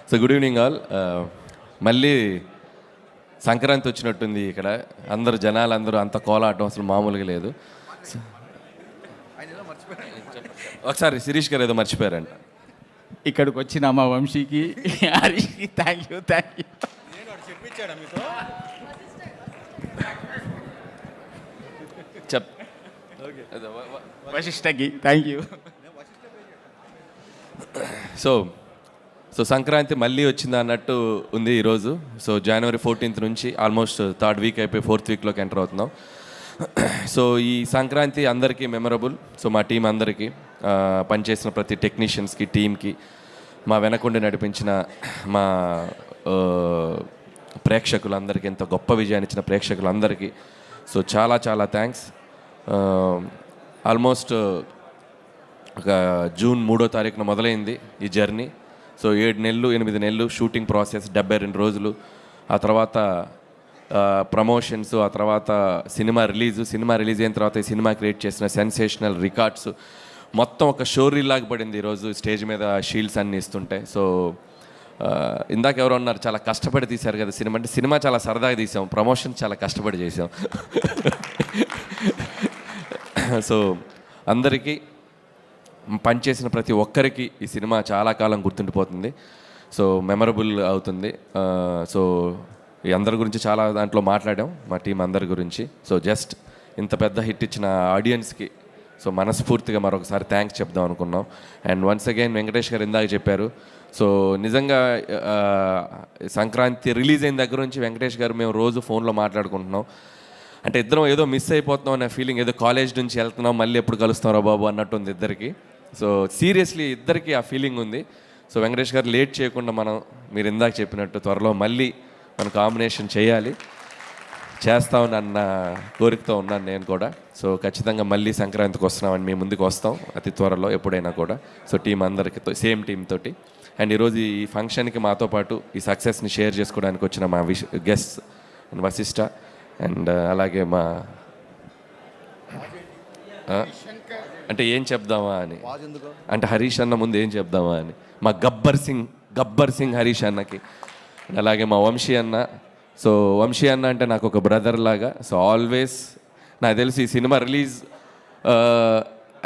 So good evening all. మళ్ళీ సంక్రాంతి వచ్చినట్టుంది ఇక్కడ. అందరు జనాలు అందరూ అంత కోలాటం అసలు మామూలుగా లేదు. ఒకసారి శిరీష్ గారు ఏదో మర్చిపోయారంట. ఇక్కడికి వచ్చిన మా వంశీకి హరీష్కి థ్యాంక్ యూ. చెప్ వశిష్ఠకి థ్యాంక్ యూ. సో సంక్రాంతి మళ్ళీ వచ్చింది అన్నట్టు ఉంది ఈరోజు. సో జనవరి 14th నుంచి ఆల్మోస్ట్ 3rd వీక్ అయిపోయి 4th వీక్లోకి ఎంటర్ అవుతున్నాం. సో ఈ సంక్రాంతి అందరికీ మెమరబుల్. సో మా టీం అందరికీ, పనిచేసిన ప్రతి టెక్నీషియన్స్కి, టీమ్కి, మా వెనకుండి నడిపించిన మా ప్రేక్షకులందరికీ, ఎంతో గొప్ప విజయాన్ని ఇచ్చిన ప్రేక్షకులందరికీ సో చాలా చాలా థ్యాంక్స్. ఆల్మోస్ట్ ఒక జూన్ 3వ తారీఖున మొదలైంది ఈ జర్నీ. సో 7 నెలలు 8 నెలలు షూటింగ్ ప్రాసెస్, 72 రోజులు, ఆ తర్వాత ప్రమోషన్స్, ఆ తర్వాత సినిమా రిలీజ్ అయిన తర్వాత ఈ సినిమా క్రియేట్ చేసిన సెన్సేషనల్ రికార్డ్స్ మొత్తం ఒక షోరీ లాగా పడింది ఈరోజు స్టేజ్ మీద షీల్డ్స్ అన్నీ ఇస్తుంటే. సో ఇందాక ఎవరు అన్నారు చాలా కష్టపడి తీశారు కదా సినిమా అంటే. సినిమా చాలా సరదాగా తీసాం, ప్రమోషన్ చాలా కష్టపడి చేసాం. సో అందరికీ, పనిచేసిన ప్రతి ఒక్కరికి ఈ సినిమా చాలా కాలం గుర్తుండిపోతుంది. సో మెమరబుల్ అవుతుంది. సో ఈ అందరి గురించి చాలా దాంట్లో మాట్లాడాం, మా టీం అందరి గురించి. సో జస్ట్ ఇంత పెద్ద హిట్ ఇచ్చిన ఆడియన్స్కి సో మనస్ఫూర్తిగా మరొకసారి థ్యాంక్స్ చెప్దాం అనుకున్నాం. అండ్ వన్స్ అగైన్ వెంకటేష్ గారు ఇందాక చెప్పారు. సో నిజంగా సంక్రాంతి రిలీజ్ అయిన దగ్గర నుంచి వెంకటేష్ గారు మేము రోజు ఫోన్లో మాట్లాడుకుంటున్నాం. అంటే ఇద్దరం ఏదో మిస్ అయిపోతున్నాం అనే ఫీలింగ్, ఏదో కాలేజ్ నుంచి వెళ్తున్నాం మళ్ళీ ఎప్పుడు కలుస్తాం రా బాబు అన్నట్టు ఉంది ఇద్దరికి. సో సీరియస్లీ ఇద్దరికి ఆ ఫీలింగ్ ఉంది. సో వెంకటేష్ గారు లేట్ చేయకుండా మనం, మీరు ఇందాక చెప్పినట్టు త్వరలో మళ్ళీ మనం కాంబినేషన్ చేస్తామని అన్న కోరికతో ఉన్నాను నేను కూడా. సో ఖచ్చితంగా మళ్ళీ సంక్రాంతికి వస్తున్నామని మేము ముందుకు వస్తాం అతి త్వరలో ఎప్పుడైనా కూడా. సో టీం అందరికీ సేమ్ టీమ్ తోటి. అండ్ ఈరోజు ఈ ఫంక్షన్కి మాతో పాటు ఈ సక్సెస్ని షేర్ చేసుకోవడానికి వచ్చిన మా గెస్ట్ వశిష్ఠ, అండ్ అలాగే మా అంటే ఏం చెప్దామా అని, అంటే హరీష్ అన్న ముందు ఏం చెప్దామా అని, మా గబ్బర్ సింగ్ హరీష్ అన్నకి, అలాగే మా వంశీ అన్న. సో వంశీ అన్న అంటే నాకు ఒక బ్రదర్ లాగా. సో ఆల్వేస్ నాకు తెలిసి ఈ సినిమా రిలీజ్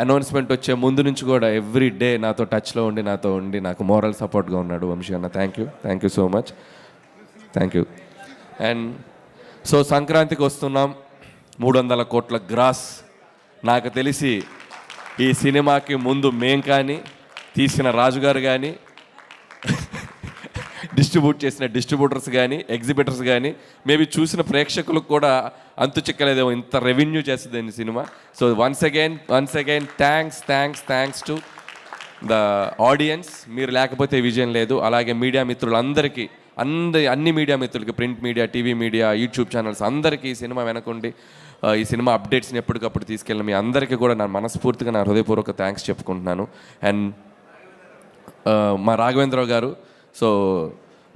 అనౌన్స్మెంట్ వచ్చే ముందు నుంచి కూడా ఎవ్రీ డే నాతో టచ్లో ఉండి నాకు మోరల్ సపోర్ట్గా ఉన్నాడు వంశీ అన్న. Thank you so much. Thank you. And so సంక్రాంతికి వస్తున్నాం, 300 కోట్ల గ్రాస్. నాకు తెలిసి ఈ సినిమాకి ముందు మేం కానీ, తీసిన రాజుగారు కానీ, డిస్ట్రిబ్యూట్ చేసిన డిస్ట్రిబ్యూటర్స్ కానీ, ఎగ్జిబిటర్స్ కానీ, మేబీ చూసిన ప్రేక్షకులకు కూడా అంతు చిక్కలేదేమో ఇంత రెవెన్యూ చేస్తుంది ఈ cinema. So once again thanks to the audience. మీరు లేకపోతే విజయం లేదు. అలాగే మీడియా మిత్రులందరికీ, అన్ని మీడియా మిత్రులకి, print media, TV media, YouTube channels అందరికీ ఈ సినిమా వెనకుండి ఈ సినిమా అప్డేట్స్ని ఎప్పటికప్పుడు తీసుకెళ్ళిన మీ అందరికీ కూడా నా మనస్ఫూర్తిగా నా హృదయపూర్వక థ్యాంక్స్ చెప్పుకుంటున్నాను. అండ్ మా రాఘవేంద్రరావు గారు, సో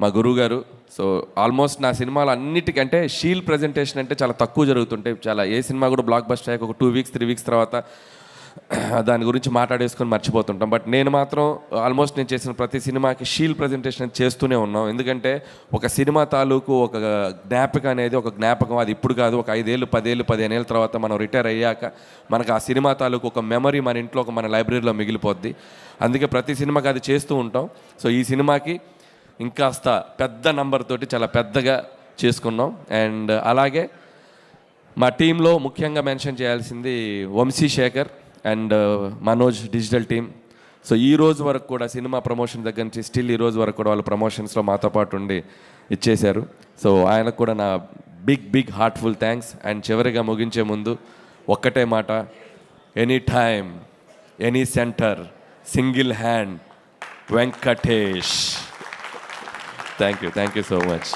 మా గురువు గారు. సో ఆల్మోస్ట్ నా సినిమాలు అన్నిటికంటే షీల్ ప్రజెంటేషన్ అంటే చాలా తక్కువ జరుగుతుంటాయి. చాలా ఏ సినిమా కూడా బ్లాక్ బస్టర్ అయ్యాక ఒక 2 weeks 3 weeks తర్వాత దాని గురించి మాట్లాడేసుకొని మర్చిపోతుంటాం. బట్ నేను మాత్రం ఆల్మోస్ట్ నేను చేసిన ప్రతి సినిమాకి షీల్ ప్రజెంటేషన్ చేస్తూనే ఉన్నాం. ఎందుకంటే ఒక సినిమా తాలూకు ఒక జ్ఞాపకం అనేది ఒక జ్ఞాపకం. అది ఇప్పుడు కాదు, ఒక 5 ఏళ్ళు 10 ఏళ్ళు 15 ఏళ్ళ తర్వాత మనం రిటైర్ అయ్యాక మనకు ఆ సినిమా తాలూకు ఒక మెమరీ మన ఇంట్లో, మన లైబ్రరీలో మిగిలిపోద్ది. అందుకే ప్రతి సినిమాకి అది చేస్తూ ఉంటాం. సో ఈ సినిమాకి ఇంకాస్త పెద్ద నంబర్ తోటి చాలా పెద్దగా చేసుకున్నాం. అండ్ అలాగే మా టీంలో ముఖ్యంగా మెన్షన్ చేయాల్సింది Vamshi Shekhar and Manoj digital team. So ఈ రోజు వరకు కూడా సినిమా ప్రమోషన్ దగ్గర నుంచి స్టిల్ ఈ రోజు వరకు కూడా వాళ్ళు ప్రమోషన్స్లో మాతో పాటు ఉండి ఇచ్చేశారు. సో ఆయనకు కూడా నా బిగ్ హార్ట్ఫుల్ థ్యాంక్స్. అండ్ చివరిగా ముగించే ముందు ఒక్కటే మాట, any time any centre single hand Venkatesh. Thank you so much.